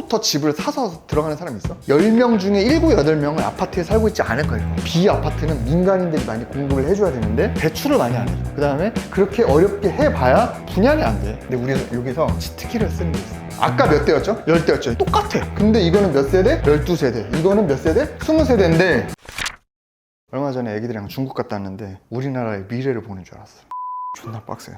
처음부터 집을 사서 들어가는 사람이 있어? 10명 중에 7, 8명은 아파트에 살고 있지 않을 거예요. 비아파트는 민간인들이 많이 공급을 해줘야 되는데 대출을 많이 안 해줘. 그 다음에 그렇게 어렵게 해봐야 분양이 안 돼. 근데 우리 여기서 치트키를 쓰는 게 있어. 아까 몇 대였죠? 10대였죠? 똑같아. 근데 이거는 몇 세대? 12세대. 이거는 몇 세대? 20세대인데 얼마 전에 애기들이랑 중국 갔다 왔는데 우리나라의 미래를 보는 줄 알았어. 존나 빡세요.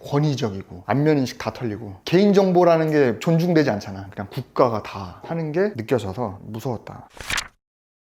권위적이고 안면인식 다 털리고 개인정보라는 게 존중되지 않잖아. 그냥 국가가 다 하는 게 느껴져서 무서웠다.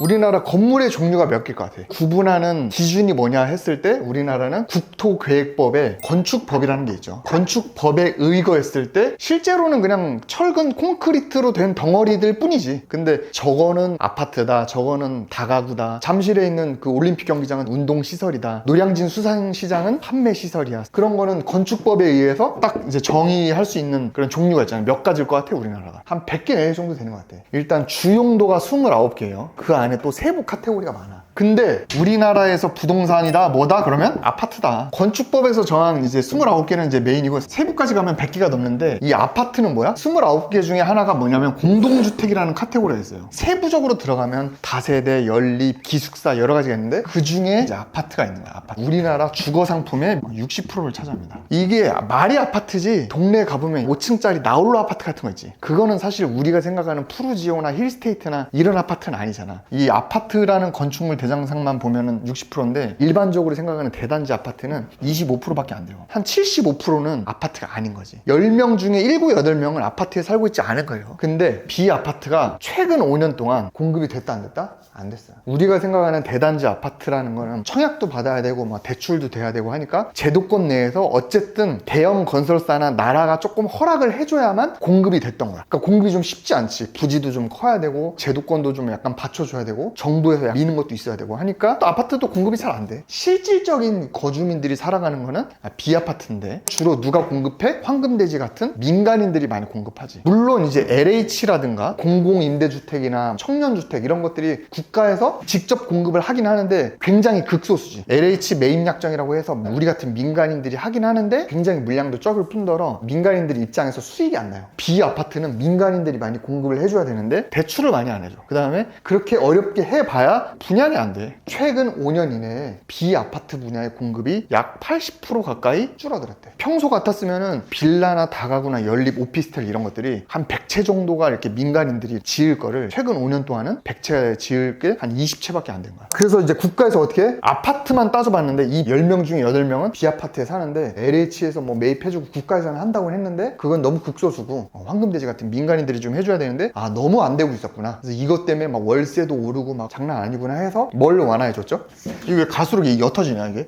우리나라 건물의 종류가 몇 개일 것 같아. 구분하는 기준이 뭐냐 했을 때 우리나라는 국토계획법에 건축법이라는 게 있죠. 건축법에 의거했을 때 실제로는 그냥 철근 콘크리트로 된 덩어리들 뿐이지. 근데 저거는 아파트다, 저거는 다가구다, 잠실에 있는 그 올림픽 경기장은 운동시설이다, 노량진 수산시장은 판매시설이야. 그런 거는 건축법에 의해서 딱 이제 정의할 수 있는 그런 종류가 있잖아요. 몇 가지일 것 같아 우리나라가. 한 100개 내외 정도 되는 것 같아. 일단 주용도가 29개예요. 그 안에 또 세부 카테고리가 많아. 근데 우리나라에서 부동산이다 뭐다 그러면 아파트다. 건축법에서 정한 이제 29개는 이제 메인이고 세부까지 가면 100개가 넘는데 이 아파트는 뭐야? 29개 중에 하나가 뭐냐면 공동주택이라는 카테고리가 있어요. 세부적으로 들어가면 다세대, 연립, 기숙사 여러 가지가 있는데 그 중에 이제 아파트가 있는 거야. 아파트. 우리나라 주거 상품의 60%를 차지합니다. 이게 말이 아파트지 동네에 가보면 5층짜리 나홀로 아파트 같은 거 있지. 그거는 사실 우리가 생각하는 푸르지오나 힐스테이트나 이런 아파트는 아니잖아. 이 아파트라는 건축물 대장상만 보면은 60%인데 일반적으로 생각하는 대단지 아파트는 25%밖에 안 돼요. 한 75%는 아파트가 아닌 거지. 10명 중에 7, 8명은 아파트에 살고 있지 않을 거예요. 근데 비아파트가 최근 5년 동안 공급이 됐다 안 됐다? 안 됐어요. 우리가 생각하는 대단지 아파트라는 거는 청약도 받아야 되고 막 대출도 돼야 되고 하니까 제도권 내에서 어쨌든 대형 건설사나 나라가 조금 허락을 해줘야만 공급이 됐던 거야. 그러니까 공급이 좀 쉽지 않지. 부지도 좀 커야 되고 제도권도 좀 약간 받쳐줘야 되고 정부에서 미는 것도 있어야 되고 하니까 또 아파트도 공급이 잘 안 돼. 실질적인 거주민들이 살아가는 거는 비아파트인데 주로 누가 공급해? 황금돼지 같은 민간인들이 많이 공급하지. 물론 이제 LH라든가 공공임대주택이나 청년주택 이런 것들이 국가에서 직접 공급을 하긴 하는데 굉장히 극소수지. LH 매입약정이라고 해서 우리 같은 민간인들이 하긴 하는데 굉장히 물량도 적을 뿐더러 민간인들 입장에서 수익이 안 나요. 비아파트는 민간인들이 많이 공급을 해줘야 되는데 대출을 많이 안 해줘. 그 다음에 그렇게 어렵게 해봐야 분양이 안 돼. 최근 5년 이내에 비아파트 분야의 공급이 약 80% 가까이 줄어들었대. 평소 같았으면은 빌라나 다가구나 연립 오피스텔 이런 것들이 한 100채 정도가 이렇게 민간인들이 지을 거를 최근 5년 동안은 100채 지을 게 한 20채밖에 안 된 거야. 그래서 이제 국가에서 어떻게 해? 아파트만 따져봤는데 이 10명 중에 8명은 비아파트에 사는데 LH에서 뭐 매입해주고 국가에서는 한다고 했는데 그건 너무 극소수고 황금돼지 같은 민간인들이 좀 해줘야 되는데 너무 안 되고 있었구나. 그래서 이것 때문에 막 월세도 오르고 막 장난 아니구나 해서 뭘 완화해줬죠? 이게 왜 갈수록 이게 옅어지냐 이게?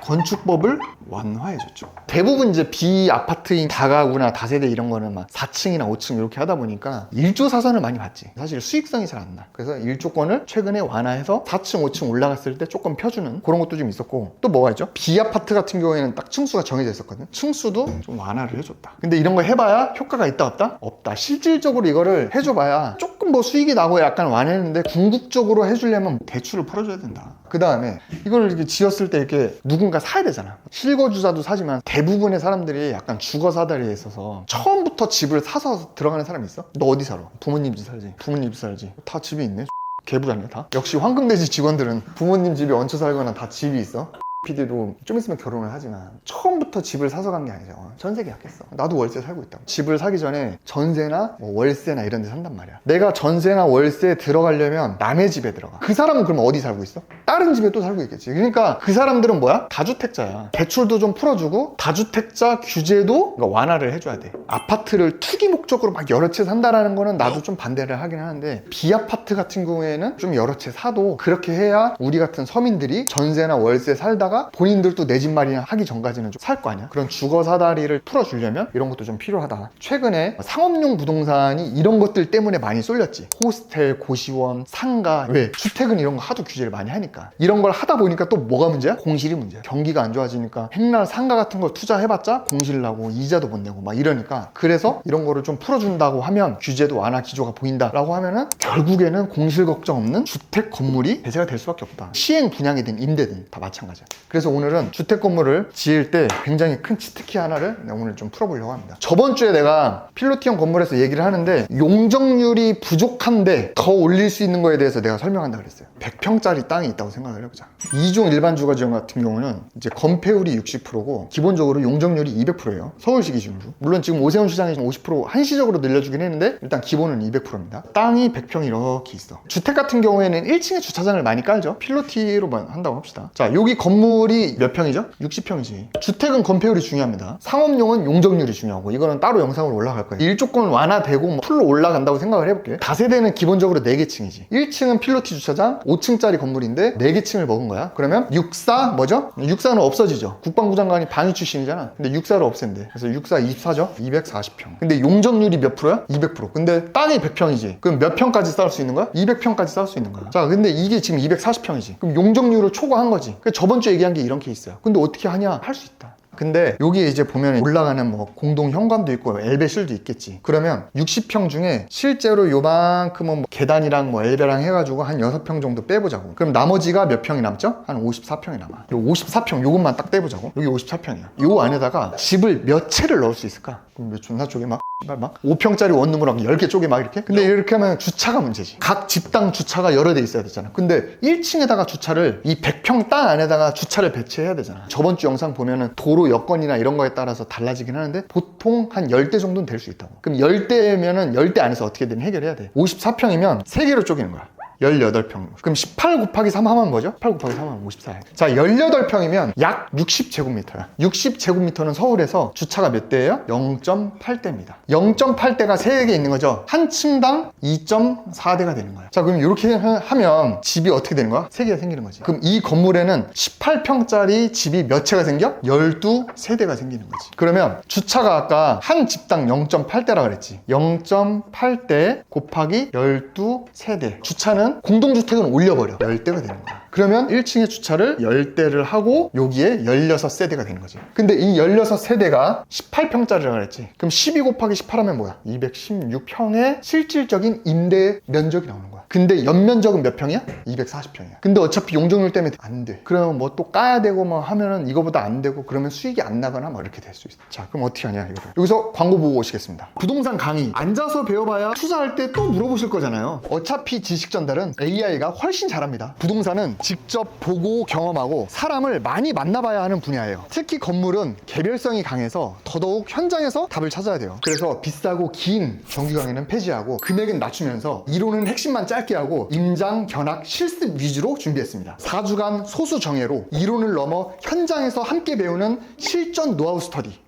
건축법을 완화해줬죠. 대부분 이제 비아파트인 다가구나 다세대 이런 거는 막 4층이나 5층 이렇게 하다 보니까 일조 사선을 많이 받지. 사실 수익성이 잘 안 나. 그래서 일조권을 최근에 완화해서 4층 5층 올라갔을 때 조금 펴주는 그런 것도 좀 있었고 또 뭐가 있죠? 비아파트 같은 경우에는 딱 층수가 정해져 있었거든. 층수도 좀 완화를 해줬다. 근데 이런 거 해봐야 효과가 있다 없다? 없다. 실질적으로 이거를 해줘봐야 조금 뭐 수익이 나고 약간 완화했는데 궁극적으로 해주려면 대출을 풀어줘야 된다. 그 다음에 이걸 이렇게 지었을 때 이렇게 누군가 사야 되잖아. 실거주자도 사지만 대부분의 사람들이 약간 주거 사다리에 있어서 처음부터 집을 사서 들어가는 사람이 있어? 너 어디 살아? 부모님 집 살지? 부모님 집 살지? 다 집이 있네? 개부자네 다? 역시 황금돼지 직원들은 부모님 집에 얹혀 살거나 다 집이 있어? PD도 좀 있으면 결혼을 하지만 처음부터 집을 사서 간 게 아니죠. 전세 계약했어. 나도 월세 살고 있다고. 집을 사기 전에 전세나 뭐 월세나 이런 데 산단 말이야. 내가 전세나 월세에 들어가려면 남의 집에 들어가. 그 사람은 그럼 어디 살고 있어? 다른 집에 또 살고 있겠지. 그러니까 그 사람들은 뭐야? 다주택자야. 대출도 좀 풀어주고 다주택자 규제도 완화를 해줘야 돼. 아파트를 투기 목적으로 막 여러 채 산다라는 거는 나도 좀 반대를 하긴 하는데 비아파트 같은 경우에는 좀 여러 채 사도 그렇게 해야 우리 같은 서민들이 전세나 월세 살다가 본인들도 내 집 마련 하기 전까지는 좀 살 거 아니야. 그런 주거 사다리를 풀어주려면 이런 것도 좀 필요하다. 최근에 상업용 부동산이 이런 것들 때문에 많이 쏠렸지. 호스텔, 고시원, 상가. 왜? 주택은 이런 거 하도 규제를 많이 하니까. 이런 걸 하다 보니까 또 뭐가 문제야? 공실이 문제야. 경기가 안 좋아지니까 백날 상가 같은 거 투자해봤자 공실 나고 이자도 못 내고 막 이러니까. 그래서 이런 거를 좀 풀어준다고 하면 규제도 완화 기조가 보인다라고 하면은 결국에는 공실 걱정 없는 주택 건물이 대세가 될 수밖에 없다. 시행 분양이든 임대든 다 마찬가지야. 그래서 오늘은 주택 건물을 지을 때 굉장히 큰 치트키 하나를 오늘 좀 풀어보려고 합니다. 저번 주에 내가 필로티형 건물에서 얘기를 하는데 용적률이 부족한데 더 올릴 수 있는 거에 대해서 내가 설명한다 그랬어요. 100평짜리 땅이 있다고 생각을 해보자. 2종 일반 주거지형 같은 경우는 이제 건폐율이 60%고 기본적으로 용적률이 200%예요. 서울시 기준으로. 물론 지금 오세훈 시장이 50% 한시적으로 늘려주긴 했는데 일단 기본은 200%입니다. 땅이 100평이 이렇게 있어. 주택 같은 경우에는 1층에 주차장을 많이 깔죠. 필로티로만 한다고 합시다. 자, 여기 건물이 몇 평이죠? 60평이지. 주택은 건폐율이 중요합니다. 상업용은 용적률이 중요하고 이거는 따로 영상으로 올라갈 거예요. 일조권 완화되고 뭐 풀로 올라간다고 생각을 해볼게요. 다세대는 기본적으로 4개 층이지. 1층은 필로티 주차장 5층짜리 건물인데 4개 층을 먹은 거야. 그러면 64 뭐죠? 64는 없어지죠. 국방부 장관이 방위 출신이잖아. 근데 64를 없앤대. 그래서 64 24죠? 240평. 근데 용적률이 몇 프로야? 200%. 근데 땅이 100평이지. 그럼 몇 평까지 쌓을 수 있는 거야? 200평까지 쌓을 수 있는 거야. 자, 근데 이게 지금 240평이지. 그럼 용적률을 초과한 거지. 저번 주에 얘기한 게 이런 케이스야. 근데 어떻게 하냐? 할 수 있다. 근데 여기에 이제 보면 올라가는 뭐 공동 현관도 있고 엘베실도 있겠지. 그러면 60평 중에 실제로 요만큼은 뭐 계단이랑 뭐 엘베랑 해가지고 한 6평 정도 빼보자고. 그럼 나머지가 몇 평이 남죠? 한 54평이 남아. 그리고 54평 요것만 딱 빼보자고. 여기 54평이야. 요 안에다가 집을 몇 채를 넣을 수 있을까? 그럼 존나 쪽에 막 5평짜리 원룸으로 10개 쪼개 막 이렇게? 근데 이렇게 하면 주차가 문제지. 각 집당 주차가 여러 대 있어야 되잖아. 근데 1층에다가 주차를 이 100평 땅 안에다가 주차를 배치해야 되잖아. 저번 주 영상 보면은 도로 여건이나 이런 거에 따라서 달라지긴 하는데 보통 한 10대 정도는 될 수 있다고. 그럼 10대면은 10대 안에서 어떻게든 해결해야 돼. 54평이면 3개로 쪼개는 거야. 18평. 그럼 18 곱하기 3 하면 뭐죠? 8 곱하기 3 하면 54. 자, 18평이면 약 60제곱미터야. 60제곱미터는 서울에서 주차가 몇 대예요? 0.8대입니다. 0.8대가 3개 있는 거죠. 한 층당 2.4대가 되는 거야. 자, 그럼 이렇게 하면 집이 어떻게 되는 거야? 3개가 생기는 거지. 그럼 이 건물에는 18평짜리 집이 몇 채가 생겨? 12세대가 생기는 거지. 그러면 주차가 아까 한 집당 0.8대라 그랬지. 0.8대 곱하기 12세대. 주차는 공동주택은 올려버려. 10대가 되는 거야. 그러면 1층에 주차를 10대를 하고 여기에 16세대가 되는 거지. 근데 이 16세대가 18평짜리라고 그랬지. 그럼 12 곱하기 18 하면 뭐야? 216평의 실질적인 임대 면적이 나오는 거야. 근데 연면적은 몇 평이야? 240평이야. 근데 어차피 용적률 때문에 안 돼. 그러면 뭐 또 까야 되고 뭐 하면은 이거보다 안 되고 그러면 수익이 안 나거나 뭐 이렇게 될 수 있어. 자, 그럼 어떻게 하냐 이거를. 여기서 광고 보고 오시겠습니다. 부동산 강의 앉아서 배워봐야 투자할 때 또 물어보실 거잖아요. 어차피 지식 전달은 AI가 훨씬 잘합니다. 부동산은 직접 보고 경험하고 사람을 많이 만나봐야 하는 분야예요. 특히 건물은 개별성이 강해서 더더욱 현장에서 답을 찾아야 돼요. 그래서 비싸고 긴 정규 강의는 폐지하고 금액은 낮추면서 이론은 핵심만 짧게 하고 임장, 견학, 실습 위주로 준비했습니다. 4주간 소수 정예로 이론을 넘어 현장에서 함께 배우는 실전 노하우 스터디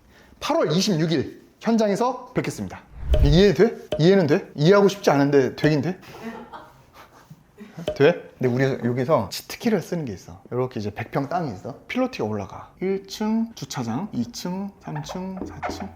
8월 26일 현장에서 뵙겠습니다. 이해돼? 이해는 돼? 이해하고 싶지 않은데 되긴 돼? 돼? 근데 우리 여기서 치트키를 쓰는 게 있어. 이렇게 이제 100평 땅이 있어. 필로티가 올라가. 1층 주차장, 2층, 3층, 4층,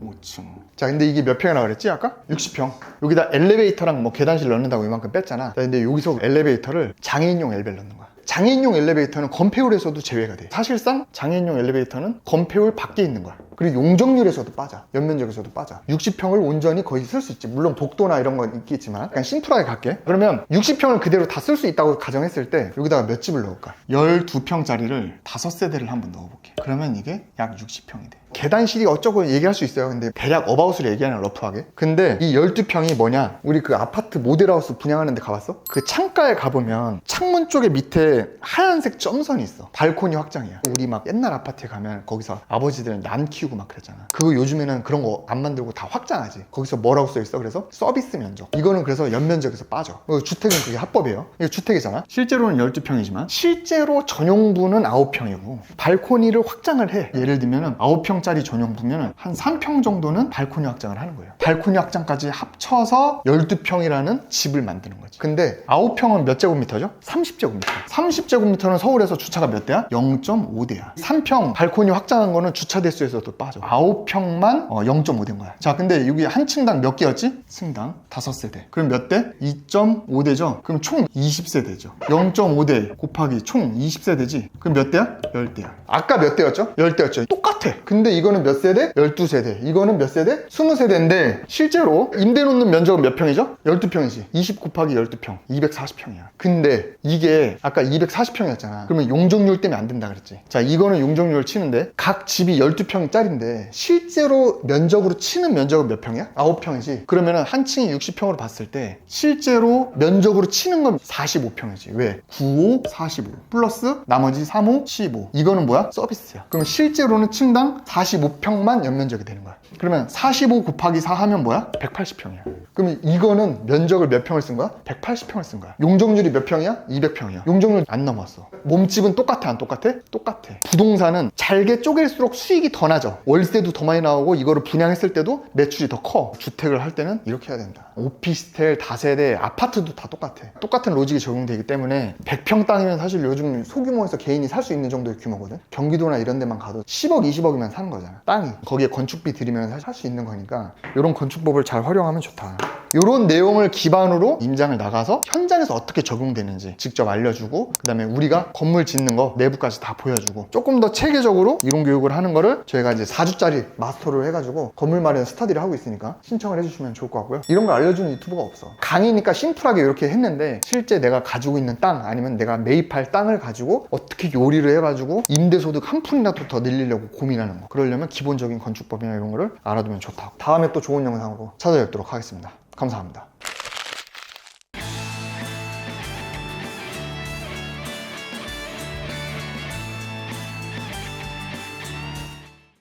5층. 자, 근데 이게 몇 평이라고 그랬지 아까? 60평. 여기다 엘리베이터랑 뭐 계단실 넣는다고 이만큼 뺐잖아. 자, 근데 여기서 엘리베이터를 장애인용 엘리베이터를 넣는 거야. 장애인용 엘리베이터는 건폐율에서도 제외가 돼. 사실상 장애인용 엘리베이터는 건폐율 밖에 있는 거야. 그리고 용적률에서도 빠져. 연면적에서도 빠져. 60평을 온전히 거의 쓸 수 있지. 물론 복도나 이런 건 있겠지만 약간 심플하게 갈게. 그러면 60평을 그대로 다 쓸 수 있다고 가정했을 때 여기다가 몇 집을 넣을까? 12평짜리를 5세대를 한번 넣어볼게. 그러면 이게 약 60평이 돼. 계단실이 어쩌고 얘기할 수 있어요. 근데 대략 어바웃으로 얘기하는 러프하게. 근데 이 12평이 뭐냐? 우리 그 아파트 모델하우스 분양하는 데 가봤어? 그 창가에 가보면 창문 쪽에 밑에 하얀색 점선이 있어. 발코니 확장이야. 우리 막 옛날 아파트에 가면 거기서 아버지들은 남 키우고 막 그랬잖아. 그거 요즘에는 그런 거 안 만들고 다 확장하지. 거기서 뭐라고 써있어? 그래서 서비스 면적. 이거는 그래서 연면적에서 빠져. 주택은 그게 합법이에요. 이거 주택이잖아. 실제로는 12평이지만 실제로 전용부는 9평이고 발코니를 확장을 해. 예를 들면 9평짜리 전용부면 한 3평 정도는 발코니 확장을 하는 거예요. 발코니 확장까지 합쳐서 12평이라는 집을 만드는 거지. 근데 9평은 몇 제곱미터죠? 30제곱미터. 30제곱미터는 서울에서 주차가 몇 대야? 0.5대야. 3평 발코니 확장한 거는 주차 대수에서도 빠져. 9평만 0.5대인 거야. 자, 근데 여기 한 층당 몇 개였지? 층당 5세대. 그럼 몇 대? 2.5대죠? 그럼 총 20세대죠. 0.5대 곱하기 총 20세대지? 그럼 몇 대야? 10대야. 아까 몇 대였죠? 10대였죠. 똑같아. 근데 이거는 몇 세대? 12세대. 이거는 몇 세대? 20세대인데 실제로 임대 놓는 면적은 몇 평이죠? 12평이지. 20 곱하기 12평. 240평이야. 근데 이게 아까 240평이었잖아. 그러면 용적률 때문에 안 된다 그랬지. 자, 이거는 용적률을 치는데 각 집이 12평짜리인데 실제로 면적으로 치는 면적은 몇 평이야? 9평이지. 그러면은 한 층이 60평으로 봤을 때 실제로 면적으로 치는 건 45평이지. 왜? 95, 45 플러스 나머지 35, 15. 이거는 뭐야? 서비스야. 그럼 실제로는 층당 45평만 연면적이 되는 거야. 그러면 45 곱하기 4 하면 뭐야? 180평이야. 그러면 이거는 면적을 몇 평을 쓴 거야? 180평을 쓴 거야. 용적률이 몇 평이야? 200평이야. 용적률 안 넘었어. 몸집은 똑같아, 안 똑같아? 똑같아. 부동산은 잘게 쪼갤수록 수익이 더 나죠. 월세도 더 많이 나오고 이거를 분양했을 때도 매출이 더 커. 주택을 할 때는 이렇게 해야 된다. 오피스텔, 다세대, 아파트도 다 똑같아. 똑같은 로직이 적용되기 때문에 100평 땅이면 사실 요즘 소규모에서 개인이 살 수 있는 정도의 규모거든. 경기도나 이런 데만 가도 10억, 20억이면 사는 거잖아. 땅이. 거기에 건축비 들이면 사실 살 수 있는 거니까 이런 건축법을 잘 활용하면 좋다. 이런 내용을 기반으로 임장을 나가서 현장에서 어떻게 적용되는지 직접 알려주고, 그 다음에 우리가 건물 짓는 거 내부까지 다 보여주고, 조금 더 체계적으로 이론 교육을 하는 거를 저희가 이제 4주짜리 마스터를 해가지고 건물 마련 스터디를 하고 있으니까 신청을 해주시면 좋을 것 같고요. 이런 걸 알려주는 유튜버가 없어. 강의니까 심플하게 이렇게 했는데 실제 내가 가지고 있는 땅 아니면 내가 매입할 땅을 가지고 어떻게 요리를 해가지고 임대소득 한 푼이라도 더 늘리려고 고민하는 거, 그러려면 기본적인 건축법이나 이런 거를 알아두면 좋다. 다음에 또 좋은 영상으로 찾아뵙도록 하겠습니다. 감사합니다.